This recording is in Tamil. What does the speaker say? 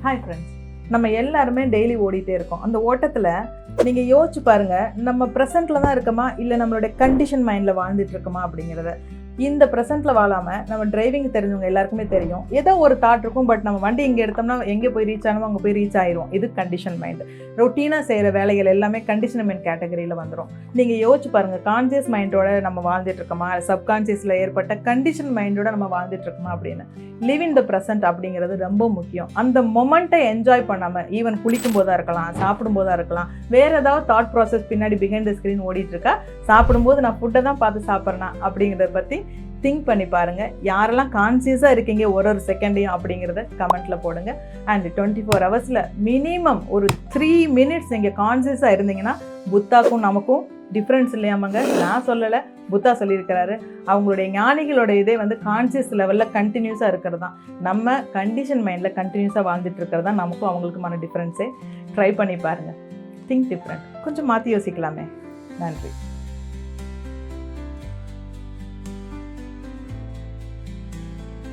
ஹாய் ஃப்ரெண்ட்ஸ், நம்ம எல்லாருமே டெய்லி ஓடிட்டே இருக்கோம். அந்த ஓட்டத்தில் நீங்கள் யோசிச்சு பாருங்கள், நம்ம ப்ரெசென்ட்டில் தான் இருக்கோமா இல்லை நம்மளுடைய கண்டிஷன் மைண்டில் வாழ்ந்துட்டு இருக்கோமா அப்படிங்கிறத. இந்த ப்ரெசென்ட்டில் வாழாமல் நம்ம டிரைவிங் தெரிஞ்சவங்க எல்லாருக்குமே தெரியும், ஏதோ ஒரு தாட் இருக்கும், பட் நம்ம வண்டி இங்கே எடுத்தோம்னா எங்கே போய் ரீச் ஆகணுமோ அங்கே போய் ரீச் ஆயிரும். இது கண்டிஷன் மைண்டு. ரொட்டீனாக செய்கிற வேலைகள் எல்லாமே கண்டிஷன் மைண்ட் கேட்டகரியில் வந்துடும். நீங்கள் யோசிச்சு பாருங்கள், கான்சியஸ் மைண்டோட நம்ம வாழ்ந்துட்டு இருக்கோமா, சப்கான்சியஸில் ஏற்பட்ட கண்டிஷன் மைண்டோட நம்ம வாழ்ந்துட்டு இருக்கோமா அப்படின்னு. லிவ் இன் த ப்ரெசென்ட் அப்படிங்கிறது ரொம்ப முக்கியம். அந்த மொமெண்ட்டை என்ஜாய் பண்ணாமல், ஈவன் குளிக்கும் போதாக இருக்கலாம், சாப்பிடும் போதாக இருக்கலாம், வேறு ஏதாவது தாட் ப்ராசஸ் பின்னாடி பிஹைண்ட் த ஸ்க்ரீன் ஓடிட்டு இருக்கா, சாப்பிடும்போது நான் ஃபுட்டை தான் பார்த்து சாப்பிட்றேனா அப்படிங்கிறத பற்றி திங்க் பண்ணி பாருங்கள். யாரெல்லாம் கான்சியஸாக இருக்கீங்க ஒரு செகண்டையும் அப்படிங்கிறத கமெண்ட்டில் போடுங்க. அண்ட் 24 ஹவர்ஸில் மினிமம் ஒரு 3 மினிட்ஸ் நீங்கள் கான்சியஸாக இருந்தீங்கன்னா புத்தாக்கும் நமக்கும் டிஃப்ரென்ஸ் இல்லையாமங்க. நான் சொல்லலை, புத்தா சொல்லியிருக்கிறாரு. அவங்களுடைய ஞானிகளோட இதே கான்சியஸ் லெவலில் கண்டினியூஸாக இருக்கிறது தான். நம்ம கண்டிஷன் மைண்டில் கண்டினியூஸாக வாழ்ந்துட்டு இருக்கிறது தான் நமக்கும் அவங்களுக்குமான டிஃப்ரென்ஸே. ட்ரை பண்ணி பாருங்கள். திங்க் டிஃப்ரெண்ட், கொஞ்சம் மாற்றி யோசிக்கலாமே. நன்றி.